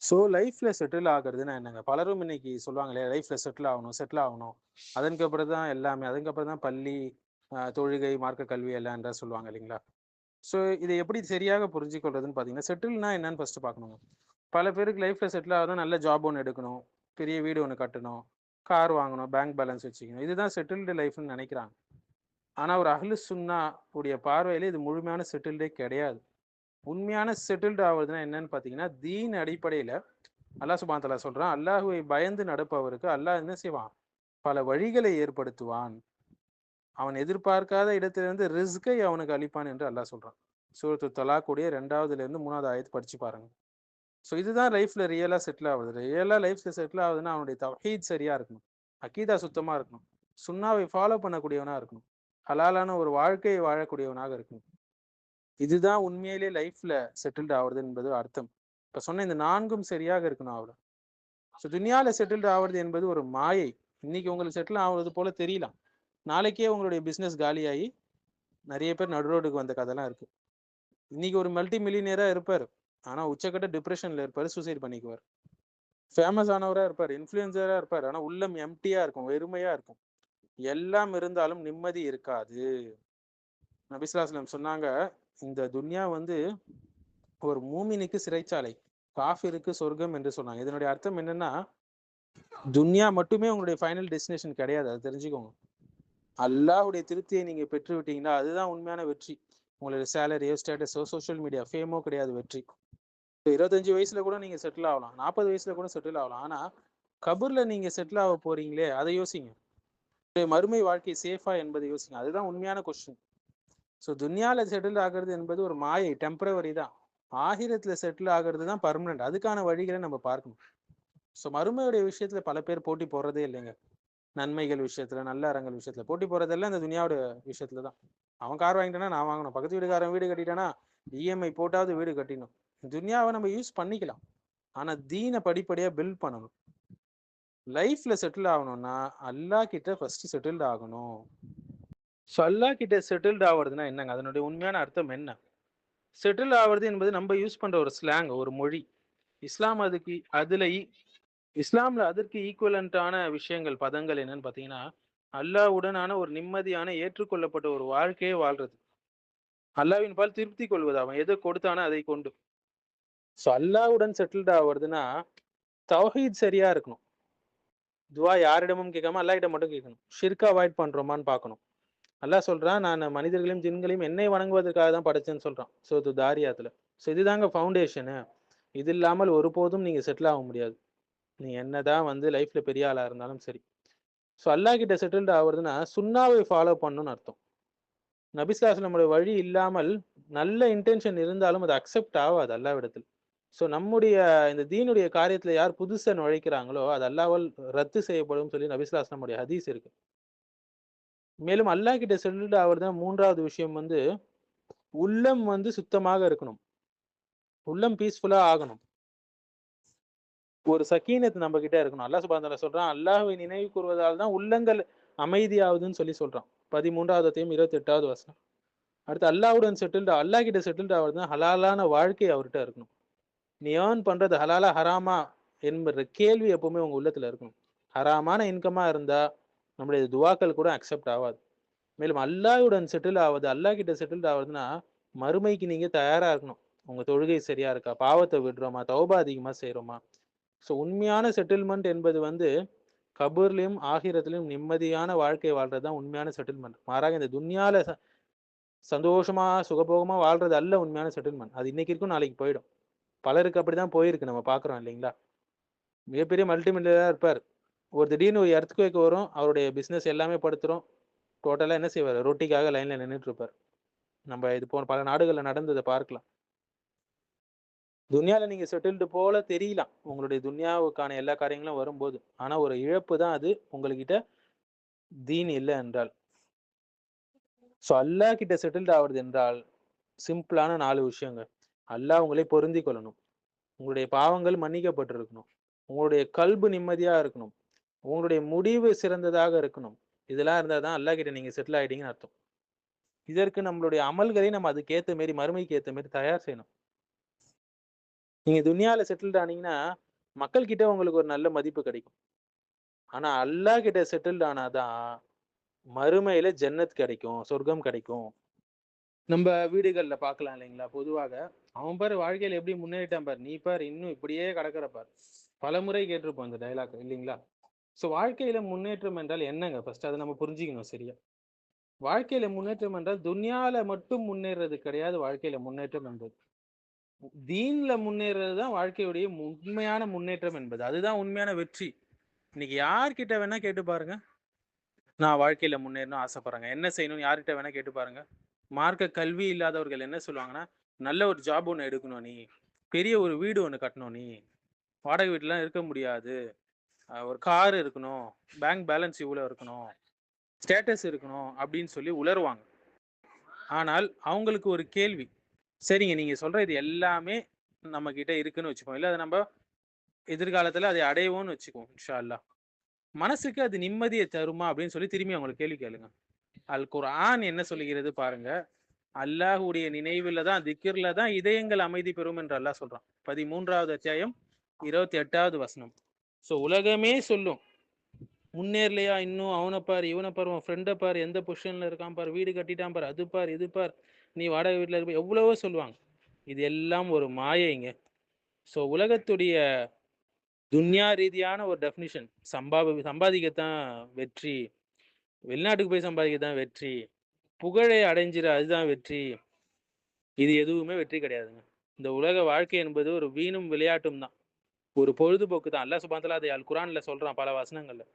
So லைஃப்ல settle ஆகுறதுன்னா என்னங்க? பலரும் இன்னைக்கு சொல்லுவாங்க இல்லையா, லைஃப்ல செட்டில் ஆகணும், செட்டில் ஆகணும். அதற்கப்புறம் தான் எல்லாமே. அதுக்கப்புறம் தான் பள்ளி, தொழுகை, மார்க்க கல்வி எல்லாம்ன்றா சொல்லுவாங்க இல்லைங்களா? ஸோ இத எப்படி சரியாக புரிஞ்சுக்கொள்றதுன்னு பார்த்தீங்கன்னா, செட்டில்னா என்னன்னு ஃபர்ஸ்ட்டு பார்க்கணுங்க. பல பேருக்கு லைஃப்ல செட்டில் ஆகணும்னா நல்ல ஜாப் ஒண்ணு எடுக்கணும், பெரிய வீடு ஒண்ணு கட்டணும், கார் வாங்கணும், பேங்க் பேலன்ஸ் வச்சுக்கணும். இதுதான் செட்டில்டு லைஃப்ன்னு நெனைக்கிறாங்க. ஆனா ஒரு அஹ்லு சுன்னா உடைய பார்வையில இது முழுமையான செட்டில்டே கிடையாது. உண்மையான செட்டில்டு ஆவறதுன்னா என்னன்னு பார்த்தீங்கன்னா, தீன் அடிப்படையில அல்லாஹ் சுப்ஹானஹு வ தஆலா சொல்றான், அல்லாஹ்வை பயந்து நடப்பவருக்கு அல்லாஹ் என்ன செய்வான்? பல வழிகளை ஏற்படுத்துவான். அவன் எதிர்பார்க்காத இடத்திலிருந்து ரிஸ்கை அவனுக்கு அளிப்பான் என்று அல்லாஹ் சொல்றான். சூரத்து தலாக் உடைய 2வதுலேருந்து 3வது ஆயத் படிச்சு பாருங்க. ஸோ இதுதான் லைஃப்ல ரியலா செட்டில் ஆவுறது. ரியலா லைஃப்ல செட்டில் ஆகுதுன்னா அவனுடைய தவ்ஹீத் சரியா இருக்கணும். அக்கீதா சுத்தமா இருக்கணும். சுன்னாவை ஃபாலோ பண்ணக்கூடியவனா இருக்கணும். ஹலாலான ஒரு வாழ்க்கையை வாழக்கூடியவனாக இருக்கணும். இதுதான் உண்மையிலே லைஃப்ல செட்டில்டு ஆவுறது என்பது அர்த்தம். இப்ப சொன்ன இந்த 4ம் சரியாக இருக்கணும் அவ்வளவு. ஸோ துனியால செட்டில்டு ஆவுறது என்பது ஒரு மாயை. இன்னைக்கு உங்களுக்கு செட்டில் ஆவுறது போல தெரியலாம். நாளைக்கே உங்களுடைய பிசினஸ் காலியாகி நிறைய பேர் நடு ரோடுக்கு வந்த கதைலாம் இருக்கு. இன்னைக்கு ஒரு மல்டி மில்லியனியரா இருப்பாரு. ஆனா உச்சக்கட்ட டிப்ரெஷன்ல இருப்பாரு, சூசைட் பண்ணிக்குவார். ஃபேமஸ் ஆனவரா இருப்பார், இன்ஃப்ளூயன்சரா இருப்பார். ஆனா உள்ளம் எம்ப்டியா இருக்கும், வெறுமையா இருக்கும். எல்லாம் இருந்தாலும் நிம்மதி இருக்காது. நபி ஸல்லல்லாஹு அலைஹி வஸல்லம் சொன்னாங்க, இந்த துன்யா வந்து ஒரு மூமினுக்கு சிறைச்சாலை, காஃபிருக்கு சொர்க்கம் என்று சொன்னாங்க. இதனுடைய அர்த்தம் என்னன்னா, துன்யா மட்டுமே உங்களுடைய ஃபைனல் டெஸ்டினேஷன் கிடையாது. அது தெரிஞ்சுக்கோங்க. அல்லாஹ்வுடைய திருப்தியை நீங்க பெற்று விட்டீங்கன்னா, அதுதான் உண்மையான வெற்றி. உங்களுடைய சேலரியோ, ஸ்டேட்டஸோ, சோஷியல் மீடியா ஃபேமோ கிடையாது வெற்றி. 25 வயசுல கூட நீங்க செட்டில் ஆகலாம். 40 வயசுல கூட செட்டில் ஆகலாம். ஆனா, கபர்ல நீங்க செட்டில் ஆக போறீங்களே, அதை யோசிங்க. மறுமை வாழ்க்கை சேஃபா என்பதை யோசிங்க. அதுதான் உண்மையான கொஸ்டின். ஸோ துன்யால செட்டில் ஆகிறது என்பது ஒரு மாயை, டெம்பரவரி தான். ஆகிரத்துல செட்டில் ஆகிறது தான் பர்மனன்ட். அதுக்கான வழிகளை நம்ம பார்க்கணும். ஸோ மறுமையுடைய விஷயத்துல பல பேர் போட்டி போடுறதே இல்லைங்க. நன்மைகள் விஷயத்துல, நல்ல அறங்கள் விஷயத்துல போட்டி போடுறதெல்லாம் இந்த துனியாவோட விஷயத்துல தான். அவன் கார் வாங்கிட்டானா நான் வாங்கணும், பக்கத்து வீட்டுக்காரன் வீடு கட்டிட்டானா இஎம்ஐ போட்டாவது வீடு கட்டிடணும். துனியாவை நம்ம யூஸ் பண்ணிக்கலாம். ஆனா தீனை படிப்படியா பில்ட் பண்ணணும். லைஃப்ல செட்டில் ஆகணும்னா அல்லாஹ் கிட்ட ஃபர்ஸ்ட் செட்டில்டு ஆகணும். ஸோ அல்லாஹ் கிட்ட செட்டில்டு ஆகுறதுன்னா என்னங்க? அதனுடைய உண்மையான அர்த்தம் என்ன? செட்டில் ஆவது என்பது நம்ம யூஸ் பண்ற ஒரு ஸ்லாங், ஒரு மொழி. இஸ்லாம் அதுக்கு அதுல இஸ்லாம்ல அதற்கு ஈக்குவலண்டான விஷயங்கள், பதங்கள் என்னன்னு பார்த்தீங்கன்னா, அல்லாஹ்வுடனான ஒரு நிம்மதியான ஏற்றுக்கொள்ளப்பட்ட ஒரு வாழ்க்கையை வாழ்றது. அல்லாஹ்வின் பால் திருப்தி கொள்வது. அவன் எதை கொடுத்தானோ அதை கொண்டு. ஸோ அல்லாஹ்வுடன் செட்டில்டு ஆவறதுன்னா, தௌஹீத் சரியா இருக்கணும். துவா யாரிடமும் கேட்காம அல்லாஹ்கிட்ட மட்டும் கேட்கணும். ஷிர்க்க அவாய்ட் பண்றோமான்னு பார்க்கணும். அல்லாஹ் சொல்றான், நான் மனிதர்களையும், ஜின்களையும் என்னை வணங்குவதற்காக தான் படைச்சேன்னு சொல்றான். சூரத்து தாரியாத்துல. ஸோ இதுதாங்க ஃபவுண்டேஷனு. இது இல்லாமல் ஒருபோதும் நீங்க செட்டில் ஆக முடியாது. நீங்க என்னதான் வந்து லைஃப்ல பெரிய ஆளா இருந்தாலும் சரி. ஸோ அல்லாஹ் கிட்ட செட்டில்டு ஆகுறதுன்னா, சுன்னாவை ஃபாலோ பண்ணணும்னு அர்த்தம். நபி ஸல்லல்லாஹு அலைஹி வஸல்லம் வழி இல்லாமல் நல்ல இன்டென்ஷன் இருந்தாலும் அது அக்செப்ட் ஆகாது அல்லாஹ்விடத்தில். ஸோ நம்முடைய இந்த தீனுடைய காரியத்துல யார் புதுசா நுழைக்கிறாங்களோ, அது அல்லாஹ்வால் ரத்து செய்யப்படும் சொல்லி நபி ஸல்லல்லாஹு அலைஹி வஸல்லம் ஹதீஸ் இருக்கு. மேலும் அல்லாஹ் கிட்ட செட்டில்டு ஆகுறதுதான் 3வது விஷயம் வந்து, உள்ளம் வந்து சுத்தமாக இருக்கணும். உள்ளம் பீஸ்ஃபுல்லா ஆகணும். ஒரு சக்கீனத் நம்ம கிட்ட இருக்கணும். அல்லாஹ் சுப்ஹானஹு வ தஆலா சொல்றான், அல்லாஹ்வை நினைவு கூர்வதால் தான் உள்ளங்கள் அமைதியாகுதுன்னு சொல்லி சொல்றான். 13வது அத்தியாயம் 28வது வசனம். அடுத்து அல்லாஹ்வுடன் செட்டில்டு, அல்லாஹ் கிட்ட செட்டில்டு ஆகுறதுன்னா ஹலாலான வாழ்க்கை அவர்ட்ட இருக்கணும். நீ ஏர்ன் பண்றது ஹலாலா, ஹராமா என்கிற கேள்வி எப்பவுமே உங்க உள்ளத்துல இருக்கணும். ஹராமான இன்கமா இருந்தா நம்முடைய துவாக்கள் கூட அக்செப்ட் ஆகாது. மேலும் அல்லாஹ்வுடன் செட்டில் ஆவது, அல்லாஹ் கிட்ட செட்டில்டு ஆகுறதுன்னா, மறுமைக்கு நீங்க தயாரா இருக்கணும். உங்க தொழுகை சரியா இருக்கா? பாவத்தை விடுறோமா? தௌபா அதிகமா செய்றோமா? ஸோ உண்மையான செட்டில்மெண்ட் என்பது வந்து கபூர்லயும், ஆகிரத்திலும் நிம்மதியான வாழ்க்கை வாழ்றது தான் உண்மையான செட்டில்மெண்ட். மாறாக இந்த துன்யால சந்தோஷமா, சுகபோகமா வாழ்றது அல்ல உண்மையான செட்டில்மெண்ட். அது இன்னைக்கு இருக்கும், நாளைக்கு போயிடும். பலருக்கு அப்படிதான் போயிருக்கு, நம்ம பார்க்குறோம் இல்லைங்களா? மிகப்பெரிய மல்டி மில்லியனரா இருப்பார். ஒரு திடீர்னு ஒரு எர்த்குவேக் வரும். அவருடைய பிசினஸ் எல்லாமே படுத்துரும். டோட்டலா என்ன செய்வாரு? ரொட்டிக்காக லைன்ல நின்னுட்டு இருப்பாரு. நம்ம இது போன பல நாடுகள்ல நடந்தத பார்க்கலாம். துன்யால நீங்க செட்டில்டு போல தெரியலாம். உங்களுடைய துன்யாவுக்கான எல்லா காரியங்களும் வரும்போது. ஆனா ஒரு இழப்பு தான் அது, உங்ககிட்ட தீன் இல்ல என்றால். ஸோ அல்லாஹ் கிட்ட செட்டில்டு ஆவுறது என்றால், சிம்பிளான 4 விஷயங்க. அல்லாஹ் உங்களை பொருந்திக் கொள்ளணும். உங்களுடைய பாவங்கள் மன்னிக்கப்பட்டிருக்கணும். உங்களுடைய கல்பு நிம்மதியா இருக்கணும். உங்களுடைய முடிவு சிறந்ததாக இருக்கணும். இதெல்லாம் இருந்தா தான் அல்லாஹ் கிட்ட நீங்க செட்டில் ஆயிட்டீங்கன்னு அர்த்தம். இதற்கு நம்மளுடைய அமல்களை நம்ம அதுக்கு ஏத்த மாரி, மறுமைக்கு ஏத்த மாரி தயார் செய்யணும். நீங்க துனியால செட்டில்ட் ஆனீங்கன்னா மக்கள் கிட்ட உங்களுக்கு ஒரு நல்ல மதிப்பு கிடைக்கும். ஆனா அல்லாஹ் கிட்ட செட்டில்ட் ஆனாதான் மறுமையில ஜன்னத் கிடைக்கும், சொர்க்கம் கிடைக்கும். நம்ம வீடுகள்ல பார்க்கலாம் இல்லைங்களா? பொதுவாக அவன் பாரு வாழ்க்கையில எப்படி முன்னேறிட்டான் பாரு, நீ பாரு இன்னும் இப்படியே கிடக்குற பாரு. பலமுறை கேட்டிருப்போம் இந்த டயலாக் இல்லைங்களா? ஸோ வாழ்க்கையில முன்னேற்றம் என்றால் என்னங்க? ஃபர்ஸ்ட் அதை நம்ம புரிஞ்சுக்கணும் சரியா. வாழ்க்கையில முன்னேற்றம் என்றால் துன்யால மட்டும் முன்னேறது கிடையாது. வாழ்க்கையில முன்னேற்றம் என்பது தீன்ல முன்னேறது தான் வாழ்க்கையுடைய உண்மையான முன்னேற்றம் என்பது. அதுதான் உண்மையான வெற்றி. இன்னைக்கு யார்கிட்ட வேணா கேட்டு பாருங்க, நான் வாழ்க்கையில முன்னேறணும் ஆசைப்படுறேங்க, என்ன செய்யணும்னு யார்கிட்ட வேணா கேட்டு பாருங்க. மார்க்க கல்வி இல்லாதவர்கள் என்ன சொல்லுவாங்கன்னா, நல்ல ஒரு ஜாப் ஒன்று எடுக்கணும், நீ பெரிய ஒரு வீடு ஒன்று கட்டணும், நீ வாடகை வீட்டுலாம் இருக்க முடியாது, ஒரு கார் இருக்கணும், பேங்க் பேலன்ஸ் இவ்வளோ இருக்கணும், ஸ்டேட்டஸ் இருக்கணும் அப்படின்னு சொல்லி உளருவாங்க. ஆனால் அவங்களுக்கு ஒரு கேள்வி, சரிங்க நீங்க சொல்ற இது எல்லாமே நம்ம கிட்ட இருக்குன்னு வச்சுப்போம், இல்லை அதை நம்ம எதிர்காலத்தில் அதை அடைவோம்னு வச்சுக்குவோம் இன்ஷா அல்லாஹ். மனசுக்கு அது நிம்மதியை தருமா அப்படின்னு சொல்லி திரும்பி அவங்களுக்கு கேள்வி கேளுங்க. அல் குர்ஆன் என்ன சொல்லுகிறது பாருங்க, அல்லாஹுடைய நினைவுல தான், திக்ர்ல தான் இதயங்கள் அமைதி பெறும் என்று அல்லாஹ் சொல்றான். 13வது அத்தியாயம் 28வது வசனம். ஸோ உலகமே சொல்லும், முன்னேறலையா இன்னும், அவனை பாரு இவனை பாரு, உன் ஃப்ரெண்டை பாரு எந்த பொசிஷன்ல இருக்கான் பாரு, வீடு கட்டிட்டான் பாரு, அது பார் இது பார், நீ வாடகை வீட்டில் இருப்ப, எவ்வளவோ சொல்லுவாங்க. இது எல்லாம் ஒரு மாயைங்க. ஸோ உலகத்துடைய துன்யா ரீதியான ஒரு டெஃபினிஷன், சம்பாதிக்கத்தான் வெற்றி, வெளிநாட்டுக்கு போய் சம்பாதிக்கத்தான் வெற்றி, புகழை அடைஞ்சிட அதுதான் வெற்றி, இது எதுவுமே வெற்றி கிடையாதுங்க. இந்த உலக வாழ்க்கை என்பது ஒரு வீணும் விளையாட்டும் தான், ஒரு பொழுதுபோக்கு தான். அல்லாஹ் சுப்ஹானஹு வ தஆலா அதை அல் குர்ஆன்ல சொல்றான் பல வசனங்கள்ல.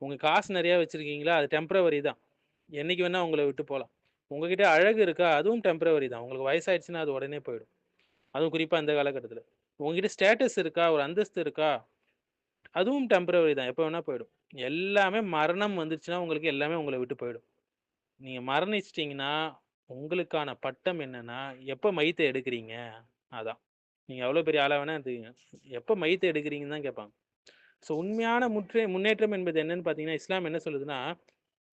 உங்க காசு நிறைய வச்சிருக்கீங்களா, அது டெம்பரவரி தான், என்னைக்கு வேணா உங்களை விட்டு போகலாம். உங்ககிட்ட அழகு இருக்கா, அதுவும் டெம்பரவரி தான், உங்களுக்கு வயசாயிடுச்சுன்னா அது உடனே போயிடும், அதுவும் குறிப்பா இந்த காலகட்டத்தில். உங்ககிட்ட ஸ்டேட்டஸ் இருக்கா, ஒரு அந்தஸ்து இருக்கா, அதுவும் டெம்பரவரி தான், எப்போ வேணா போயிடும். எல்லாமே மரணம் வந்துருச்சுன்னா உங்களுக்கு எல்லாமே உங்களை விட்டு போயிடும். நீங்க மரணிச்சிட்டிங்கன்னா உங்களுக்கான பட்டம் என்னன்னா, எப்போ மையத்தை எடுக்கிறீங்க அதான். நீங்க எவ்வளோ பெரிய ஆளா வேணா இருந்துக்கங்க, எப்போ மையத்தை எடுக்கிறீங்கன்னு தான் கேட்பாங்க. ஸோ உண்மையான முன்னேற்றம் என்பது என்னன்னு பார்த்தீங்கன்னா, இஸ்லாம் என்ன சொல்லுதுன்னா,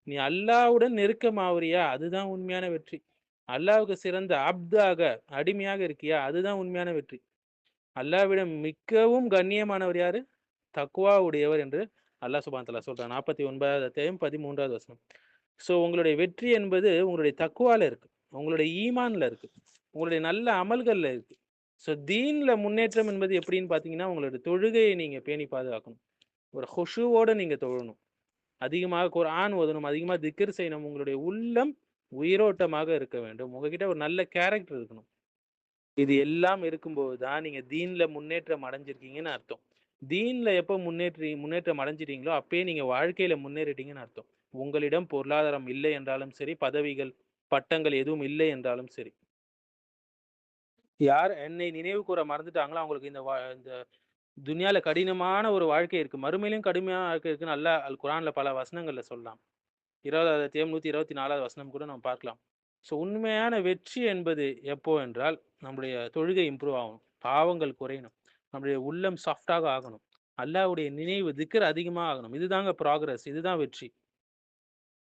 நீ அல்லாஹ்வுடன் நெருக்கமாவறியா, அதுதான் உண்மையான வெற்றி. அல்லாஹ்வுக்கு சிறந்த அப்தாக, அடிமையாக இருக்கியா, அதுதான் உண்மையான வெற்றி. அல்லாஹ்விடம் மிகவும் கண்ணியமானவர் யாரு? தக்வா உடையவர் என்று அல்லாஹ் சுப்ஹானஹு வ தஆலா சொல்றான். 49வது அத்தியாயம் 13வது வசனம். ஸோ உங்களுடைய வெற்றி என்பது உங்களுடைய தக்குவால இருக்கு, உங்களுடைய ஈமான்ல இருக்கு, உங்களுடைய நல்ல அமல்கள்ல இருக்கு. ஸோ தீன்ல முன்னேற்றம் என்பது எப்படின்னு பார்த்தீங்கன்னா, உங்களுடைய தொழுகையை நீங்க பேணி பாதுகாக்கணும், ஒரு ஹுஷூவோட நீங்க தொழணும், அதிகமாக குர்ஆன் ஓதணும், அதிகமாக திக்ர் செய்யணும், உங்களுடைய உள்ளம் உயிரோட்டமாக இருக்க வேண்டும், உங்ககிட்ட ஒரு நல்ல கேரக்டர் இருக்கணும். இது எல்லாம் இருக்கும்போது தான் நீங்க தீன்ல முன்னேற்றம் அடைஞ்சிருக்கீங்கன்னு அர்த்தம். தீன்ல எப்போ முன்னேற்றம் அடைஞ்சிட்டீங்களோ அப்பயே நீங்க வாழ்க்கையில முன்னேறிட்டீங்கன்னு அர்த்தம். உங்களிடம் பொருளாதாரம் இல்லை என்றாலும் சரி, பதவிகள் பட்டங்கள் எதுவும் இல்லை என்றாலும் சரி, யார் என்னை நினைவு கூற மறந்துட்டாங்களோ அவங்களுக்கு இந்த துன்யால கடினமான ஒரு வாழ்க்கை இருக்கு, மறுமையிலும் கடுமையான வாழ்க்கை இருக்குன்னு அல்லாஹ் அல் குர்ஆன்ல பல வசனங்கள்ல சொல்லலாம். 20வது அத்தியாயம் 124வது வசனம் கூட நம்ம பார்க்கலாம். ஸோ உண்மையான வெற்றி என்பது எப்போ என்றால், நம்முடைய தொழுகை இம்ப்ரூவ் ஆகணும், பாவங்கள் குறையணும், நம்முடைய உள்ளம் சாஃப்டாக ஆகணும், அல்லாஹ்வுடைய நினைவு திக்ர் அதிகமா ஆகணும். இதுதாங்க ப்ராக்ரஸ், இதுதான் வெற்றி.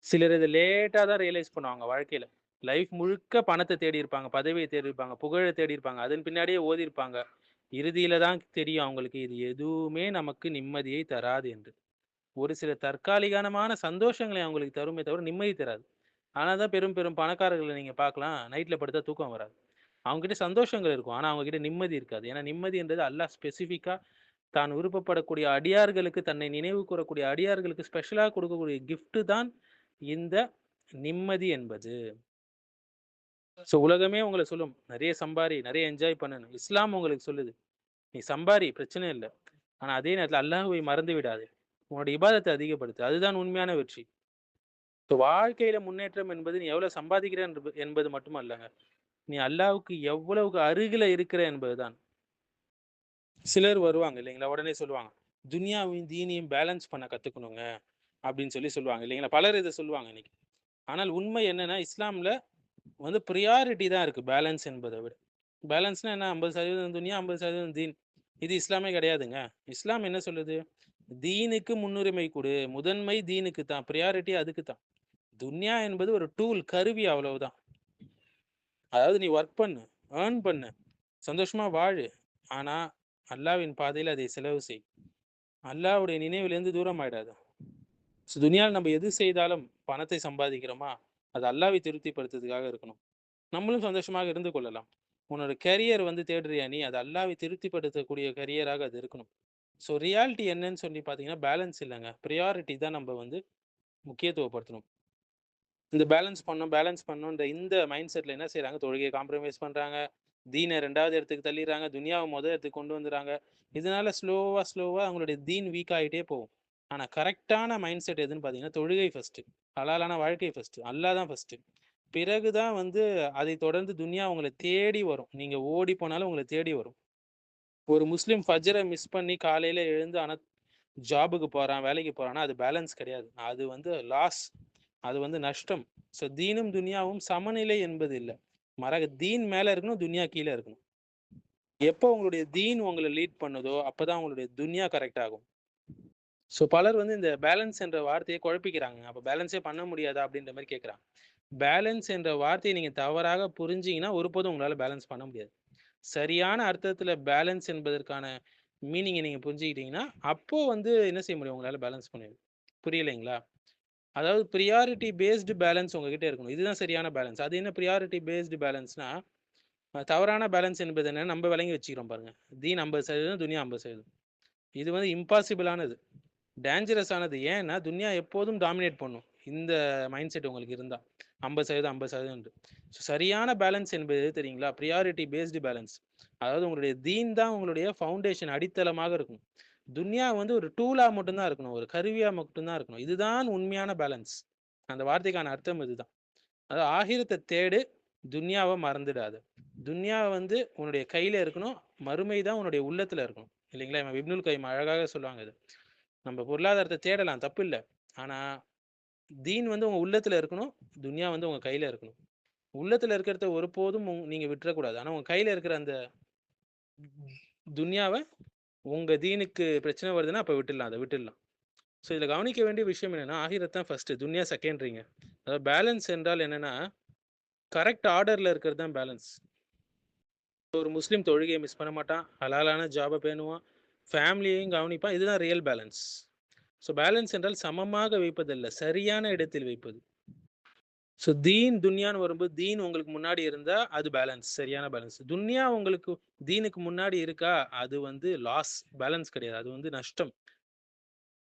சிலர் இதை லேட்டாக தான் ரியலைஸ் பண்ணுவாங்க வாழ்க்கையில. லைஃப் முழுக்க பணத்தை தேடி இருப்பாங்க, பதவியை தேடி இருப்பாங்க, புகழை தேடி இருப்பாங்க, அதன் பின்னாடியே ஓதி இருப்பாங்க. இறுதியில தான் தெரியும் அவங்களுக்கு இது எதுவுமே நமக்கு நிம்மதியை தராது என்று. ஒரு சில தற்காலிகமான சந்தோஷங்களை அவங்களுக்கு தருமே தவிர நிம்மதி தராது. ஆனால் தான் பெரும் பெரும் பணக்காரர்களை நீங்க பார்க்கலாம், நைட்ல படுத்தா தூக்கம் வராது. அவங்க கிட்ட சந்தோஷங்கள் இருக்கும், ஆனா அவங்க கிட்ட நிம்மதி இருக்காது. ஏன்னா நிம்மதின்றது அல்லாஹ் ஸ்பெசிஃபிக்கா தான் விருப்பப்படக்கூடிய அடியார்களுக்கு, தன்னை நினைவு கூறக்கூடிய அடியார்களுக்கு ஸ்பெஷலா கொடுக்கக்கூடிய கிஃப்ட் தான் இந்த நிம்மதி என்பது. ஸோ உலகமே உங்களை சொல்லும், நிறைய சம்பாரி, நிறைய என்ஜாய் பண்ணணும். இஸ்லாம் உங்களுக்கு சொல்லுது, நீ சம்பாரி பிரச்சனை இல்லை, ஆனா அதே நேரத்தில் அல்லாஹ்வை மறந்து விடாதே, உன்னோட இபாதத்தை அதிகப்படுத்து, அதுதான் உண்மையான வெற்றி. ஸோ வாழ்க்கையில முன்னேற்றம் என்பது நீ எவ்வளவு சம்பாதிக்கிற என்பது மட்டும் அல்லங்க, நீ அல்லாஹ்வுக்கு எவ்வளவுக்கு அருகில இருக்கிற என்பதுதான். சிலர் வருவாங்க இல்லைங்களா, உடனே சொல்லுவாங்க, துன்யாவையும் தீனையும் பேலன்ஸ் பண்ண கத்துக்கணுங்க அப்படின்னு சொல்லுவாங்க இல்லைங்களா. பலர் இதை சொல்லுவாங்க இன்னைக்கு. ஆனால் உண்மை என்னன்னா, இஸ்லாம்ல ப்ரியாரிட்டி தான் இருக்கு பேலன்ஸ் என்பதை விட. பேலன்ஸ்னா என்ன, 50% துன்யா 50% தீன், இது இஸ்லாமே கிடையாதுங்க. இஸ்லாம் என்ன சொல்லுது, தீனுக்கு முன்னுரிமை கொடு, முதன்மை தீனுக்கு தான், ப்ரியாரிட்டி அதுக்கு தான். துன்யா என்பது ஒரு டூல், கருவி, அவ்வளவுதான். அதாவது நீ ஒர்க் பண்ணு, ஏர்ன் பண்ணு, சந்தோஷமா வாழு, ஆனா அல்லாவின் பாதையில் அதை செலவு செய். அல்லாவுடைய நினைவிலிருந்து தூரம் ஆயிடாது. துனியாவில் நம்ம எது செய்தாலும் பணத்தை சம்பாதிக்கிறோமா, அது அல்லாவை திருப்திப்படுத்துறதுக்காக இருக்கணும். நம்மளும் சந்தோஷமாக இருந்து கொள்ளலாம். உன்னோட கரியர் வந்து தேடுறியா நீ, அது அல்லாவை திருப்திப்படுத்தக்கூடிய கரியராக அது இருக்கணும். ஸோ ரியாலிட்டி என்னன்னு சொல்லி பார்த்தீங்கன்னா, பேலன்ஸ் இல்லைங்க. ப்ரியாரிட்டி தான் நம்ம வந்து முக்கியத்துவப்படுத்தணும். இந்த பேலன்ஸ் பண்ணணும் இந்த மைண்ட் செட்டில் என்ன செய்கிறாங்க, தொழுகையை காம்ப்ரமைஸ் பண்ணுறாங்க, தீனை 2வது இடத்துக்கு தள்ளிடுறாங்க, துனியாவை முதல் இடத்துக்கு கொண்டு வந்துடுறாங்க. இதனால ஸ்லோவாக அவங்களுடைய தீன் வீக் ஆகிட்டே போகும். ஆனால் கரெக்டான மைண்ட் செட் எதுன்னு பார்த்தீங்கன்னா, தொழுகை ஃபஸ்ட்டு, ஹலாலான வாழ்க்கை ஃபஸ்ட்டு, அல்லா தான் ஃபஸ்ட்டு. பிறகு தான் வந்து அதை தொடர்ந்து துனியா உங்களை தேடி வரும். நீங்கள் ஓடி போனாலும் உங்களை தேடி வரும். ஒரு முஸ்லீம் ஃபஜ்ரை மிஸ் பண்ணி காலையில் எழுந்து ஆனால் ஜாபுக்கு போகிறான், வேலைக்கு போகிறான்னா அது பேலன்ஸ் கிடையாது. அது வந்து லாஸ், அது வந்து நஷ்டம். ஸோ தீனும் துனியாவும் சமநிலை என்பது இல்லை. தீன் மேலே இருக்கணும், துனியா கீழே இருக்கணும். எப்போ உங்களுடைய தீன் உங்களை லீட் பண்ணுதோ அப்போதான் உங்களுடைய துனியா கரெக்ட் ஆகும். ஸோ பலர் வந்து இந்த பேலன்ஸ் என்ற வார்த்தையை குழப்பிக்கிறாங்க. அப்போ பேலன்ஸே பண்ண முடியாதா அப்படின்ற மாதிரி கேட்குறாங்க. பேலன்ஸ் என்ற வார்த்தையை நீங்கள் தவறாக புரிஞ்சிங்கன்னா ஒருபோதும் உங்களால் பேலன்ஸ் பண்ண முடியாது. சரியான அர்த்தத்தில் பேலன்ஸ் என்பதற்கான மீனிங்கை நீங்கள் புரிஞ்சுக்கிட்டீங்கன்னா அப்போ வந்து என்ன செய்ய முடியும், உங்களால் பேலன்ஸ் பண்ண முடியும். புரியலைங்களா? அதாவது ப்ரியாரிட்டி பேஸ்டு பேலன்ஸ் உங்ககிட்ட இருக்கணும். இதுதான் சரியான பேலன்ஸ். அது என்ன ப்ரியாரிட்டி பேஸ்டு பேலன்ஸ்னா, தவறான பேலன்ஸ் என்பது என்ன, நம்ம விளங்கி வச்சுக்கிறோம் பாருங்க. தீன் 50%, துனியா 50%. இது வந்து இம்பாசிபிளானது, டேஞ்சரஸ் ஆனது. ஏன்னா துனியா எப்போதும் டாமினேட் பண்ணும். இந்த மைண்ட் செட் உங்களுக்கு இருந்தால் 50% 50%. ஸோ சரியான பேலன்ஸ் என்பது தெரியுங்களா, ப்ரியாரிட்டி பேஸ்டு பேலன்ஸ். அதாவது உங்களுடைய தீன் தான் உங்களுடைய ஃபவுண்டேஷன், அடித்தளமாக இருக்கும். துன்யா வந்து ஒரு டூலாக மட்டும்தான் இருக்கணும், ஒரு கருவியாக மட்டும்தான் இருக்கணும். இதுதான் உண்மையான பேலன்ஸ். அந்த வார்த்தைக்கான அர்த்தம் இதுதான். அதாவது ஆகிரத்தை தேடு, துன்யாவை மறந்துடாது. துன்யாவை வந்து உன்னுடைய கையில் இருக்கணும், மறுமை தான் உன்னுடைய உள்ளத்தில் இருக்கணும். இல்லைங்களா? இவன் இப்னுல் கைம் அழகாக சொல்லுவாங்க இது. நம்ம பொருளாதாரத்தை தேடலாம், தப்பு இல்லை. ஆனால் தீன் வந்து உங்கள் உள்ளத்தில் இருக்கணும், துன்யா வந்து உங்கள் கையில் இருக்கணும். உள்ளத்தில் இருக்கிறத ஒருபோதும் நீங்கள் விட்டுறக்கூடாது. ஆனால் உங்கள் கையில் இருக்கிற அந்த துன்யாவை, உங்கள் தீனுக்கு பிரச்சனை வருதுன்னா அப்போ விட்டுடலாம், அதை விட்டுடலாம். ஸோ இதில் கவனிக்க வேண்டிய விஷயம் என்னென்னா, ஆகிரத் தான் ஃபஸ்ட்டு, துன்யா செகண்ட்ரிங்க. அதாவது பேலன்ஸ் என்றால் என்னென்னா, கரெக்ட் ஆர்டரில் இருக்கிறது தான் பேலன்ஸ். ஒரு முஸ்லீம் தொழுகையை மிஸ் பண்ண மாட்டான், ஹலாலான ஜாபை பேணுவான், ஃபேமிலியையும் கவனிப்பான். இதுதான் ரியல் பேலன்ஸ். ஸோ பேலன்ஸ் என்றால் சமமாக வைப்பதில்லை, சரியான இடத்தில் வைப்பது. ஸோ தீன் துன்யான்னு வரும்போது, தீன் உங்களுக்கு முன்னாடி இருந்தால் அது பேலன்ஸ், சரியான பேலன்ஸ். துன்யா உங்களுக்கு தீனுக்கு முன்னாடி இருக்கா, அது வந்து லாஸ், பேலன்ஸ் கிடையாது, அது வந்து நஷ்டம்.